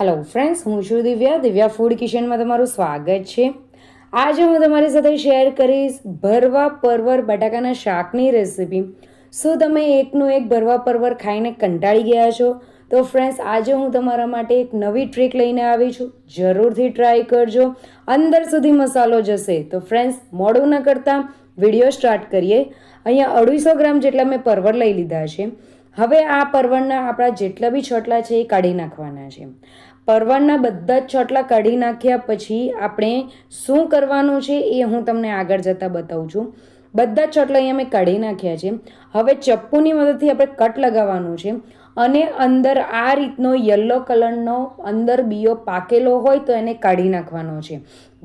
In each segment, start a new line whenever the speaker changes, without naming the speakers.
Hello friends, હું છું Divya food કિચનમાં તમારું સ્વાગત છે. આજે હું તમારી સાથે શેર કરીશ ભરવા પરવર બટાકાના શાકની રેસીપી. શું તમે એકનું એક ભરવા પરવર ખાઈને કંટાળી ગયા છો? તો ફ્રેન્ડ્સ, આજે હું તમારા માટે એક નવી ટ્રીક લઈને આવી છું. જરૂરથી ટ્રાય કરજો. અંદર સુધી મસાલો જશે. તો ફ્રેન્ડ્સ, મોડું ન કરતા વિડીયો સ્ટાર્ટ કરીએ. અહીંયા 250 ગ્રામ જેટલા મેં પરવર લઈ લીધા છે. હવે આ પરવરના આપણા જેટલા બી છોટલા છે એ કાઢી નાખવાના છે. પરવરના બધા જ છોટલા કાઢી નાખ્યા પછી આપણે શું કરવાનું છે એ હું તમને આગળ જતાં બતાવું છું. બધા જ છોટલા અહીંયા મેં કાઢી નાખ્યા છે. હવે ચપ્પુની મદદથી આપણે કટ લગાવવાનું છે અને અંદર આ રીતનો યલો કલરનો અંદર બીયો પાકેલો હોય તો એને કાઢી નાખવાનો છે.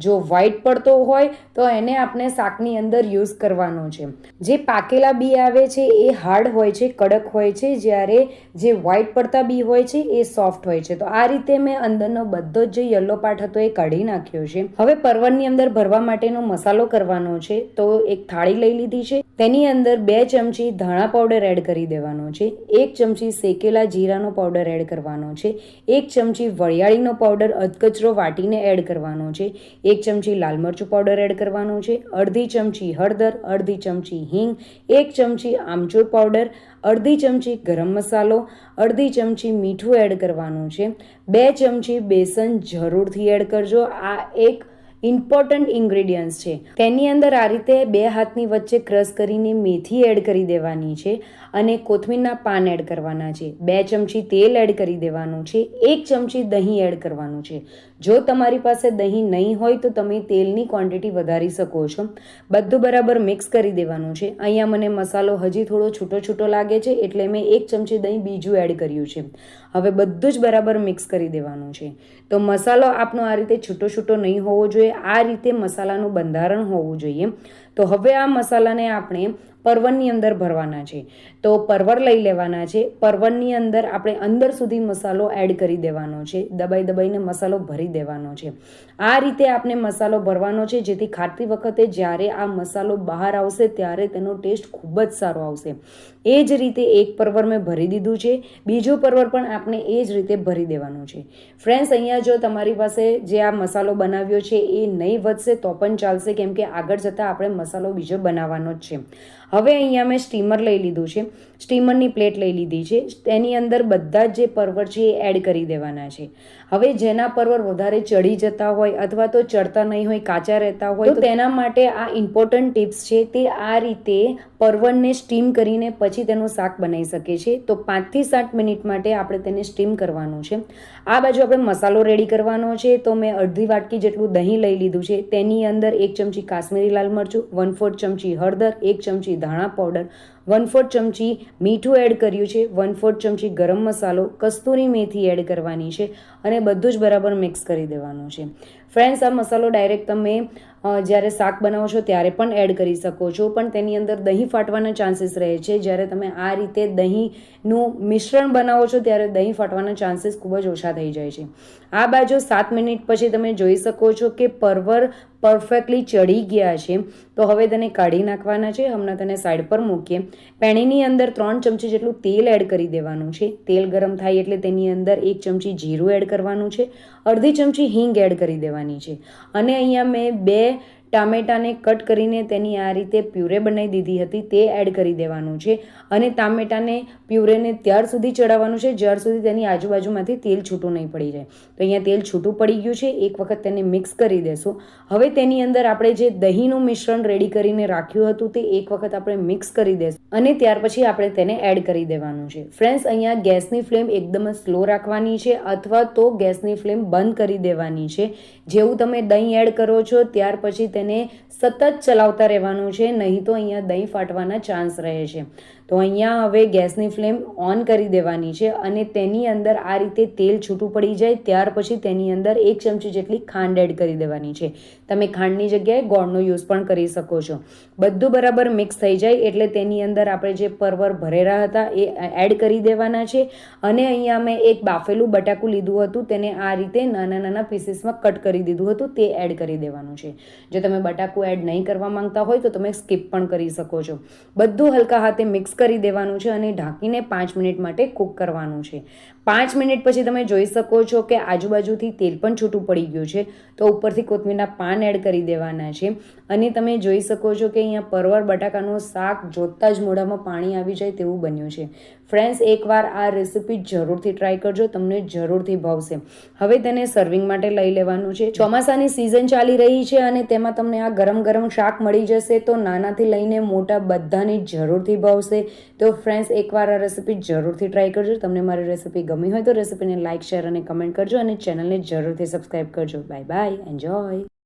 જો વ્હાઈટ પડતો હોય તો એને આપણે શાકની અંદર યુઝ કરવાનો છે. જે પાકેલા બી આવે છે એ હાર્ડ હોય છે, કડક હોય છે, જ્યારે જે વ્હાઈટ પડતા બી હોય છે એ સોફ્ટ હોય છે. તો આ રીતે મેં અંદરનો બધો જ જે યલો પાર્ટ હતો એ કાઢી નાખ્યો છે. હવે પરવરની અંદર ભરવા માટેનો મસાલો કરવાનો છે. તો એક થાળી લઈ લીધી છે. તેની અંદર 2 ચમચી ધાણા પાવડર એડ કરી દેવાનો છે. 1 ચમચી શેકેલા જીરાનો પાવડર એડ કરવાનો છે. 1 ચમચી વરિયાળીનો પાવડર અધકચરો વાટીને એડ કરવાનો છે. 1 ચમચી લાલ મરચું પાવડર એડ કરવાનું છે. અડધી ચમચી હળદર, અડધી ચમચી હિંગ, 1 ચમચી આમચૂર પાવડર, અડધી ચમચી ગરમ મસાલો, અડધી ચમચી મીઠું એડ કરવાનું છે. 2 ચમચી બેસન જરૂરથી એડ કરજો. આ એક ઇમ્પોર્ટન્ટ ઇન્ગ્રેડિયન્ટ્સ છે. તેની અંદર આ રીતે 2 હાથની વચ્ચે ક્રશ કરીને મેથી એડ કરી દેવાની છે અને કોથમીરના પાન એડ કરવાના છે. 2 ચમચી તેલ એડ કરી દેવાનું છે. 1 ચમચી દહીં એડ કરવાનું છે. જો તમારી પાસે દહીં નહીં હોય તો તમે તેલની ક્વોન્ટિટી વધારી શકો છો. બધું બરાબર મિક્સ કરી દેવાનું છે. અહીંયા મને મસાલો હજી થોડો છૂટો લાગે છે એટલે મેં 1 ચમચી દહીં બીજું એડ કર્યું છે. હવે બધું જ બરાબર મિક્સ કરી દેવાનું છે. તો મસાલો આપણો આ રીતે છૂટો નહીં હોવો જોઈએ. આ રીતે મસાલાનું બંધારણ હોવું જોઈએ. તો હવે આ મસાલાને આપણે પરવરની અંદર ભરવાના છે. તો પરવર લઈ લેવાના છે. પરવરની અંદર આપણે અંદર સુધી મસાલો એડ કરી દેવાનો છે. દબાઈને મસાલો ભરી દેવાનો છે. આ રીતે આપણે મસાલો ભરવાનો છે, જેથી ખાતી વખતે જ્યારે આ મસાલો બહાર આવશે ત્યારે તેનો ટેસ્ટ ખૂબ જ સારો આવશે. એ જ રીતે એક પરવર મેં ભરી દીધું છે. બીજું પરવર પણ આપણે એ જ રીતે ભરી દેવાનું છે. ફ્રેન્ડ્સ, અહીંયા જો તમારી પાસે જે આ મસાલો બનાવ્યો છે એ નહીં વધશે તો પણ ચાલશે, કેમ કે આગળ જતાં આપણે મસાલો બીજો બનાવવાનો જ છે. હવે અહીંયા મેં સ્ટીમર લઈ લીધું છે. સ્ટીમરની પ્લેટ લઈ લીધી છે. તેની અંદર બધા જ જે પરવર છે એ એડ કરી દેવાના છે. હવે જેના પરવર વધારે ચડી જતા હોય અથવા તો ચડતા નહીં હોય, કાચા રહેતા હોય, તો તેના માટે આ ઇમ્પોર્ટન્ટ ટિપ્સ છે. તે આ રીતે પરવરને સ્ટીમ કરીને પછી તેનું શાક બનાવી શકે છે. તો 5 થી 7 મિનિટ માટે આપણે તેને સ્ટીમ કરવાનું છે. આ બાજુ આપણે મસાલો રેડી કરવાનો છે. તો મેં અડધી વાટકી જેટલું દહીં લઈ લીધું છે. તેની અંદર 1 ચમચી કાશ્મીરી લાલ મરચું, 1/4 ચમચી હળદર, 1 ચમચી ધાણા પાવડર, 1/4 ચમચી મીઠું એડ કર્યું છે. 1/4 ચમચી ગરમ મસાલો, કસ્તુરી મેથી એડ કરવાની છે અને બધું જ બરાબર મિક્સ કરી દેવાનું છે. ફ્રેન્ડ્સ, આ મસાલો ડાયરેક્ટ તમે જ્યારે શાક બનાવો છો ત્યારે પણ એડ કરી શકો છો, પણ તેની અંદર દહીં ફાટવાના ચાન્સીસ રહે છે. જ્યારે તમે આ રીતે દહીંનું મિશ્રણ બનાવો છો ત્યારે દહીં ફાટવાના ચાન્સીસ ખૂબ જ ઓછા થઈ જાય છે. આ બાજુ 7 મિનિટ પછી તમે જોઈ શકો છો કે પરવર પરફેક્ટલી ચડી ગયા છે. તો હવે તેને કાઢી નાખવાના છે. હમણાં તેને સાઈડ પર મૂકીએ. પેણીની અંદર 3 ચમચી જેટલું તેલ એડ કરી દેવાનું છે. તેલ ગરમ થાય એટલે તેની અંદર 1 ચમચી જીરું એડ કરવાનું છે. અડધી ચમચી હિંગ એડ કરી દેવાની છે અને અહીંયા મેં 2 ટામેટાને કટ કરીને તેની આ રીતે પ્યુરે બનાવી દીધી હતી, તે એડ કરી દેવાનું છે અને ટામેટાને પ્યુરેને ત્યાર સુધી ચડાવવાનું છે જ્યાર સુધી તેની આજુબાજુમાંથી તેલ છૂટું નહીં પડી જાય. તો અહીંયા તેલ છૂટું પડી ગયું છે. એક વખત તેને મિક્સ કરી દેશું. હવે તેની અંદર આપણે જે દહીંનું મિશ્રણ રેડી કરીને રાખ્યું હતું તે એક વખત આપણે મિક્સ કરી દઈશું અને ત્યાર પછી આપણે તેને એડ કરી દેવાનું છે. ફ્રેન્ડ્સ, અહીંયા ગેસની ફ્લેમ એકદમ સ્લો રાખવાની છે અથવા તો ગેસની ફ્લેમ બંધ કરી દેવાની છે. જેવું તમે દહીં એડ કરો છો ત્યાર પછી તેને સતત ચલાવતા રહેવાનું છે, નહીં તો અહીંયા દહીં ફાટવાના ચાન્સ રહે છે. તો અહીંયા હવે ગેસની ફ્લેમ ઓન કરી દેવાની છે અને તેની અંદર આ રીતે તેલ છૂટું પડી જાય ત્યાર પછી તેની અંદર 1 ચમચી જેટલી ખાંડ એડ કરી દેવાની છે. તમે ખાંડની જગ્યાએ ગોળનો યુઝ પણ કરી શકો છો. બધું બરાબર મિક્સ થઈ જાય એટલે તેની અંદર આપણે જે પરવર ભરેલા હતા એ એડ કરી દેવાના છે અને અહીંયા મેં એક બાફેલું બટાકું લીધું હતું, તેને આ રીતે નાના પીસીસમાં કટ કરી દીધું હતું, તે એડ કરી દેવાનું છે. જો તમે બટાકું એડ નહીં કરવા માંગતા હોય તો તમે સ્કીપ પણ કરી શકો છો. બધું હલકા હાથે મિક્સ કરી દેવાનું છે અને ઢાંકીને 5 મિનિટ માટે કૂક કરવાનું છે. 5 મિનિટ પછી તમે જોઈ શકો છો કે આજુબાજુથી તેલ પણ છૂટું પડી ગયું છે. તો ઉપરથી કોથમીરના પાન એડ કરી દેવાના છે અને તમે જોઈ શકો છો કે અહીંયા પરવર બટાકાનું શાક જોતાં જ મોઢામાં પાણી આવી જાય તેવું બન્યું છે. ફ્રેન્ડ્સ, એકવાર આ રેસીપી જરૂરથી ટ્રાય કરજો, તમને જરૂરથી ભાવશે. હવે તેને સર્વિંગ માટે લઈ લેવાનું છે. ચોમાસાની સિઝન ચાલી રહી છે અને તેમાં તમને આ ગરમ ગરમ શાક મળી જશે તો નાનાથી લઈને મોટા બધાની જરૂરથી ભાવશે. તો ફ્રેન્ડ્સ, એકવાર આ રેસીપી જરૂરથી ટ્રાય કરજો. તમને મારી રેસીપી ગમી હોય તો રેસીપીને લાઇક, શેર અને કમેન્ટ કરજો અને ચેનલને જરૂરથી સબસ્ક્રાઈબ કરજો. Bye bye, enjoy.